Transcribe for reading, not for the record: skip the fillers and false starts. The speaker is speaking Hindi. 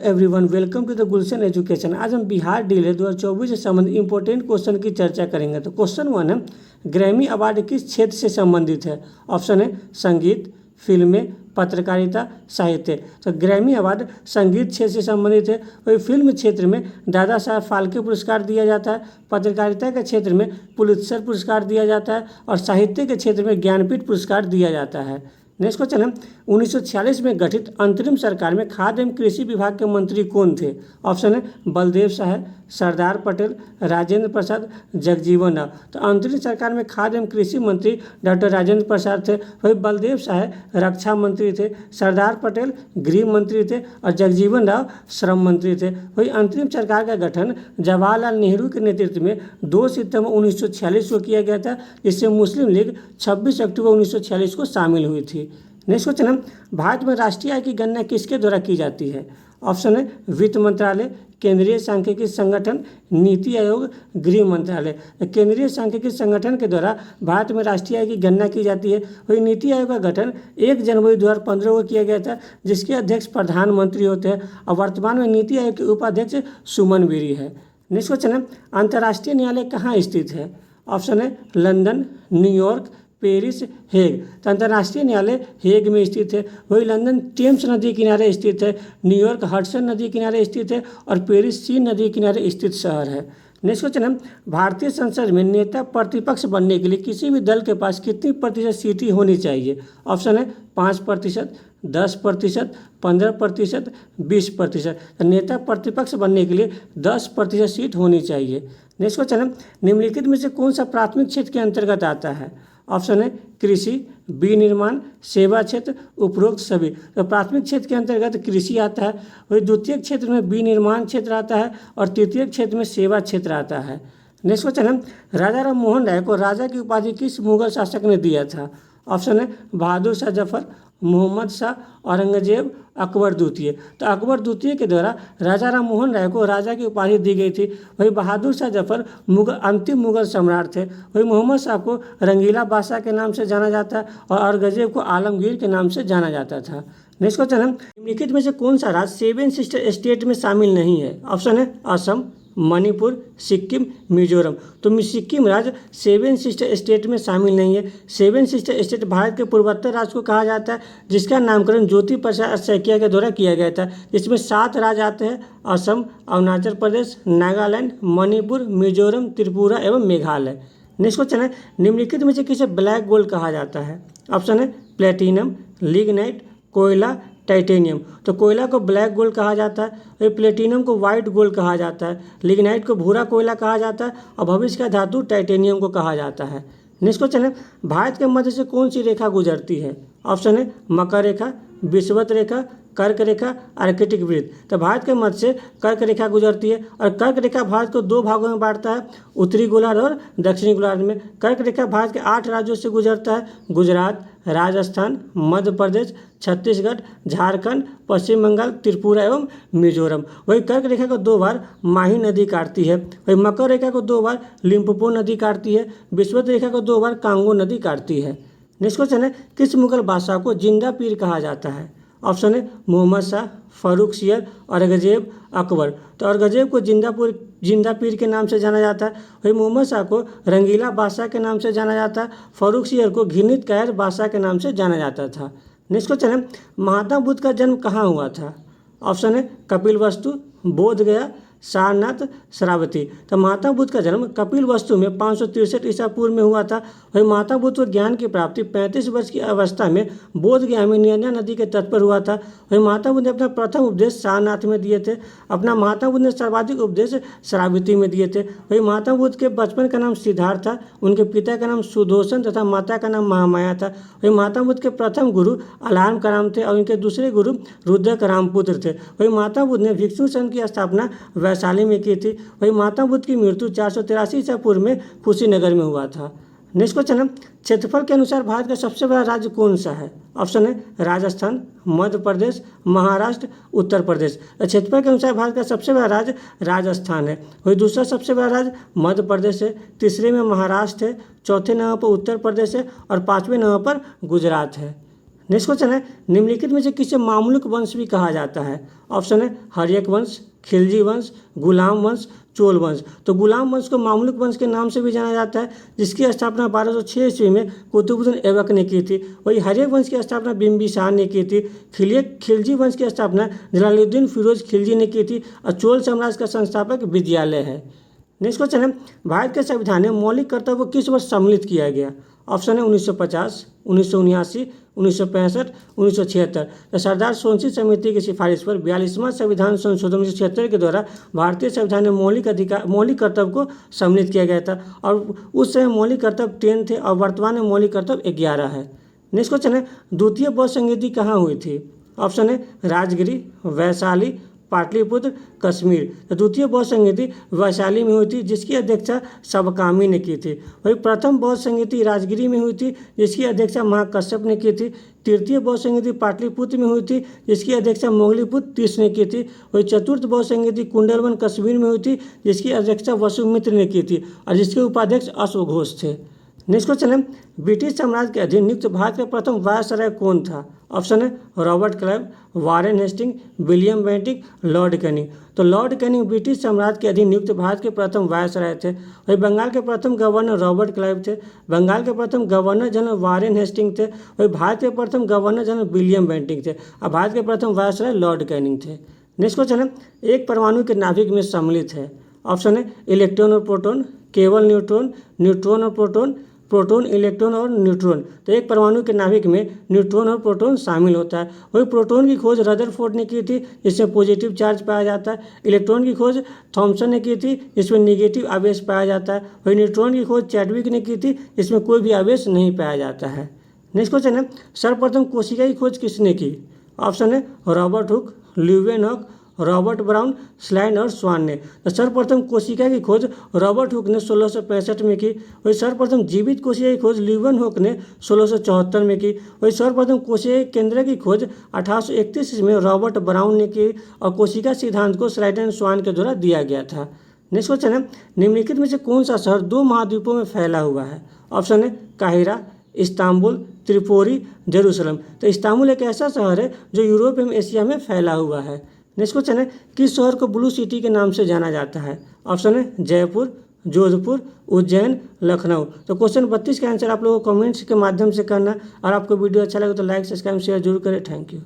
Everyone, welcome to the Gulshan education. आज हम बिहार डीएलएड 2024 से संबंधित इंपॉर्टेंट क्वेश्चन की चर्चा करेंगे। तो क्वेश्चन 1 है, ग्रैमी अवार्ड किस क्षेत्र से संबंधित है? ऑप्शन है संगीत, फिल्में, पत्रकारिता, साहित्य। तो ग्रैमी अवार्ड संगीत क्षेत्र से संबंधित है। वही फिल्म क्षेत्र में दादा साहब फाल्के पुरस्कार दिया जाता है, पत्रकारिता के क्षेत्र में पुलित्जर पुरस्कार दिया जाता है और साहित्य के क्षेत्र में ज्ञानपीठ पुरस्कार दिया जाता है। नेक्स्ट क्वेश्चन है, 1946 में गठित अंतरिम सरकार में खाद्य एवं कृषि विभाग के मंत्री कौन थे? ऑप्शन है बलदेव साहब, सरदार पटेल, राजेंद्र प्रसाद, जगजीवन राम। तो अंतरिम सरकार में खाद्य एवं कृषि मंत्री डॉक्टर राजेंद्र प्रसाद थे। वही बलदेव साहब रक्षा मंत्री थे, सरदार पटेल गृह मंत्री थे और जगजीवन राम श्रम मंत्री थे। वही अंतरिम सरकार का गठन जवाहरलाल नेहरू के नेतृत्व में 2 सितंबर 1946 को किया गया था, जिससे मुस्लिम लीग 26 अक्टूबर 1946 को शामिल हुई थी। नेक्स्ट क्वेश्चन है, भारत में राष्ट्रीय आय की गणना किसके द्वारा की जाती है? ऑप्शन है वित्त मंत्रालय, केंद्रीय सांख्यिकी संगठन, नीति आयोग, गृह मंत्रालय। केंद्रीय सांख्यिकी संगठन के द्वारा भारत में राष्ट्रीय आय की गणना की जाती है। वही नीति आयोग का गठन 1 जनवरी 2015 को किया गया था, जिसके अध्यक्ष प्रधानमंत्री होते हैं और वर्तमान में नीति आयोग के उपाध्यक्ष सुमन बेरी है। नेक्स्ट क्वेश्चन है, अंतर्राष्ट्रीय न्यायालय कहाँ स्थित है? ऑप्शन है लंदन, न्यूयॉर्क, पेरिस, हेग। तो अंतर्राष्ट्रीय न्यायालय हेग में स्थित है। वही लंदन टेम्स नदी किनारे स्थित है, न्यूयॉर्क हडसन नदी किनारे स्थित है और पेरिस सीन नदी किनारे स्थित शहर है। नेक्स्ट क्वेश्चन है, भारतीय संसद में नेता प्रतिपक्ष बनने के लिए किसी भी दल के पास कितनी प्रतिशत सीटें होनी चाहिए? ऑप्शन है 5%, 10%, 15%, 20%। नेता प्रतिपक्ष बनने के लिए 10% सीट होनी चाहिए। नेक्स्ट क्वेश्चन है, निम्नलिखित में से कौन सा प्राथमिक क्षेत्र के अंतर्गत आता है? ऑप्शन है कृषि, विनिर्माण, सेवा क्षेत्र, उपरोक्त सभी। तो प्राथमिक क्षेत्र के अंतर्गत कृषि आता है। वही द्वितीय क्षेत्र में विनिर्माण क्षेत्र आता है और तृतीय क्षेत्र में सेवा क्षेत्र आता है। नेक्स्ट क्वेश्चन है, राजा राम मोहन राय को राजा की उपाधि किस मुगल शासक ने दिया था? ऑप्शन है बहादुर शाह जफर, मोहम्मद शाह, औरंगजेब, अकबर द्वितीय। तो अकबर द्वितीय के द्वारा राजा राम मोहन राय को राजा की उपाधि दी गई थी। वही बहादुर शाह जफर अंतिम मुगल सम्राट थे। वही मोहम्मद शाह को रंगीला बादशाह के नाम से जाना जाता है और औरंगजेब को आलमगीर के नाम से जाना जाता था। नेक्स्ट क्वेश्चन है, निम्नलिखित में से कौन सा राज्य 7 सिस्टर स्टेट में शामिल नहीं है? ऑप्शन है असम, मणिपुर, सिक्किम, मिजोरम। तो सिक्किम राज्य 7 सिस्टर स्टेट में शामिल नहीं है। 7 सिस्टर स्टेट भारत के पूर्वोत्तर राज्य को कहा जाता है, जिसका नामकरण ज्योति प्रसाद सैकिया के द्वारा किया गया था। इसमें 7 राज्य आते हैं, असम, अरुणाचल प्रदेश, नागालैंड, मणिपुर, मिजोरम, त्रिपुरा एवं मेघालय। नेक्स्ट क्वेश्चन है, निम्नलिखित में से किसे ब्लैक गोल्ड कहा जाता है? ऑप्शन है प्लेटिनम, लिग्नाइट, कोयला, टाइटेनियम। तो कोयला को ब्लैक गोल्ड कहा जाता है, प्लेटिनम को वाइट गोल्ड कहा जाता है, लिग्नाइट को भूरा कोयला कहा जाता है और भविष्य का धातु टाइटेनियम को कहा जाता है। नेक्स्ट क्वेश्चन है, भारत के मध्य से कौन सी रेखा गुजरती है? ऑप्शन है मकर रेखा, विषुवत रेखा, कर्क रेखा, आर्कटिक वृत्त। तो भारत के मध्य से कर्क रेखा गुजरती है और कर्क रेखा भारत को 2 भागों में बांटता है, उत्तरी गोलार्ध और दक्षिणी गोलार्ध में। कर्क रेखा भारत के 8 राज्यों से गुजरता है, गुजरात, राजस्थान, मध्य प्रदेश, छत्तीसगढ़, झारखंड, पश्चिम बंगाल, त्रिपुरा एवं मिजोरम। वही कर्क रेखा को 2 बार माही नदी काटती है। वही मकर रेखा को 2 बार लिम्पोपो नदी काटती है। विषुवत रेखा को 2 बार कांगो नदी काटती है। नेक्स्ट क्वेश्चन है, किस मुगल बादशाह को जिंदा पीर कहा जाता है? ऑप्शन है मोहम्मद शाह, फारूकशियर, औरंगजेब, अकबर। तो औरंगजेब को जिंदा पीर के नाम से जाना जाता है। वही मोहम्मद शाह को रंगीला बादशाह के नाम से जाना जाता है। फारूकशियर को घृणित कायर बादशाह के नाम से जाना जाता था। नेक्स्ट क्वेश्चन है, महात्मा बुद्ध का जन्म कहाँ हुआ था? ऑप्शन है कपिलवस्तु, बोधगया, सारनाथ, श्रावती। तो महात्मा बुद्ध का जन्म कपिलवस्तु में 563 ईसा पूर्व में हुआ था। वही महात्मा बुद्ध को ज्ञान की प्राप्ति 35 वर्ष की अवस्था में बोधगया में नर्मदा नदी के तट पर हुआ था। वही महात्मा बुद्ध ने अपना प्रथम उपदेश सारनाथ में दिए थे। अपना महात्मा बुद्ध ने सर्वाधिक उपदेश श्रावती में दिए थे। वही महात्मा बुद्ध के बचपन का नाम सिद्धार्थ था, उनके पिता का नाम सुदोषण तथा माता का नाम महामाया था। वही महात्मा बुद्ध के प्रथम गुरु अलार्म कराम थे और उनके दूसरे गुरु रुद्रक रामपुत्र थे। वही महात्मा बुद्ध ने भिक्षु संघ की स्थापना वैशाली में की थी। वही महात्मा बुद्ध की मृत्यु 483 ईसा पूर्व में कुशीनगर में हुआ था। नेक्स्ट क्वेश्चन है, क्षेत्रफल के अनुसार भारत का सबसे बड़ा राज्य कौन सा है? ऑप्शन है राजस्थान, मध्य प्रदेश, महाराष्ट्र, उत्तर प्रदेश। क्षेत्रफल के अनुसार भारत का सबसे बड़ा राज्य राजस्थान है। वही दूसरा सबसे बड़ा राज्य मध्य प्रदेश है, तीसरे में महाराष्ट्र है, चौथे नंबर पर उत्तर प्रदेश है और 5वें नंबर पर गुजरात है। नेक्स्ट क्वेश्चन है, निम्नलिखित में से किसे मामलुक वंश भी कहा जाता है? ऑप्शन है हर्यक वंश, खिलजी वंश, गुलाम वंश, चोल वंश। तो गुलाम वंश को मामलुक वंश के नाम से भी जाना जाता है, जिसकी स्थापना 1206 ईस्वी में कुतुबुद्दीन ऐबक ने की थी। वही हर्यक वंश की स्थापना बिंबिसार ने की थी। खिलजी वंश की स्थापना जलालुद्दीन फिरोज खिलजी ने की थी और चोल साम्राज्य का संस्थापक विद्यालय है। नेक्स्ट क्वेश्चन है, भारत के संविधान में मौलिक कर्तव्य को किस वर्ष सम्मिलित किया गया? ऑप्शन है 1950, 1979, 1965, 1976। तो सरदार सोनसी समिति की सिफारिश पर 42वां संविधान संशोधन 1976 के द्वारा भारतीय संविधान में मौलिक कर्तव्य को सम्मिलित किया गया था और उस समय मौलिक कर्तव्य 10 थे और वर्तमान में मौलिक कर्तव्य 11 है। नेक्स्ट क्वेश्चन है, द्वितीय बौद्ध संगीति कहाँ हुई थी? ऑप्शन है राजगिरी, वैशाली, पाटलिपुत्र, कश्मीर। तो द्वितीय बौद्ध संगीति वैशाली में हुई थी, जिसकी अध्यक्षता सबकामी ने की थी। वही प्रथम बौद्ध संगीति राजगिरी में हुई थी, जिसकी अध्यक्षता महाकश्यप ने की थी। तृतीय बौद्ध संगीति पाटलिपुत्र में हुई थी, जिसकी अध्यक्षता मोगलीपुत्र तीस ने की थी। वही चतुर्थ बौद्ध संगीति कुंडलवन कश्मीर में हुई थी, जिसकी अध्यक्षता वसुमित्र ने की थी और जिसके उपाध्यक्ष अश्वघोष थे। नेक्स्ट क्वेश्चन है, ब्रिटिश साम्राज्य के अधीन नियुक्त भारत का प्रथम वायसराय कौन था? ऑप्शन है Robert Clive, Warren Hasting, William Bentinck, Lord Canning. तो लॉर्ड कैनिंग ब्रिटिश साम्राज्य के अधीन नियुक्त भारत के प्रथम वायसराय थे। वही बंगाल के प्रथम गवर्नर रॉबर्ट क्लाइव थे। बंगाल के प्रथम गवर्नर जनरल वारेन हेस्टिंग थे। वही भारत के प्रथम गवर्नर जनरल विलियम बेंटिक थे और भारत के प्रथम वायसराय लॉर्ड कैनिंग थे। नेक्स्ट क्वेश्चन है, एक परमाणु के नाभिक में सम्मिलित है? ऑप्शन है इलेक्ट्रॉन और प्रोटॉन, केवल न्यूट्रॉन, न्यूट्रॉन और प्रोटॉन, प्रोटॉन, इलेक्ट्रॉन और न्यूट्रॉन। तो एक परमाणु के नाभिक में न्यूट्रॉन और प्रोटॉन शामिल होता है। वही प्रोटॉन की खोज रदरफोर्ड ने की थी, जिसमें पॉजिटिव चार्ज पाया जाता है। इलेक्ट्रॉन की खोज थॉमसन ने की थी, जिसमें निगेटिव आवेश पाया जाता है। वही न्यूट्रॉन की खोज चैडविक ने की थी, जिसमें कोई भी आवेश नहीं पाया जाता है। नेक्स्ट क्वेश्चन है, सर्वप्रथम कोशिका की खोज किसने की? ऑप्शन है Robert Hooke, Leeuwenhoek, Robert Brown, Schleiden और स्वान ने। तो सर्वप्रथम कोशिका की खोज रॉबर्ट हुक ने 1665 में की। वही सर्वप्रथम जीवित कोशिका की खोज ल्यूवेनहॉक ने 1674 में की। वही सर्वप्रथम कोशिका केंद्र की खोज 1831 में रॉबर्ट ब्राउन ने की और कोशिका सिद्धांत को स्लाइन और स्वान के द्वारा दिया गया था। नेक्स्ट क्वेश्चन है, निम्नलिखित में से कौन सा शहर 2 महाद्वीपों में फैला हुआ है? ऑप्शन है काहिरा, इस्तांबुल, त्रिपोरी, जेरूसलम। तो इस्तांबुल एक ऐसा शहर है जो यूरोप एवं एशिया में फैला हुआ है। नेक्स्ट क्वेश्चन है, किस शहर को ब्लू सिटी के नाम से जाना जाता है? ऑप्शन है जयपुर, जोधपुर, उज्जैन, लखनऊ। तो क्वेश्चन 32 का आंसर आप लोगों को कमेंट्स के माध्यम से करना। और आपको वीडियो अच्छा लगे तो लाइक, सब्सक्राइब, शेयर जरूर करें। Thank you.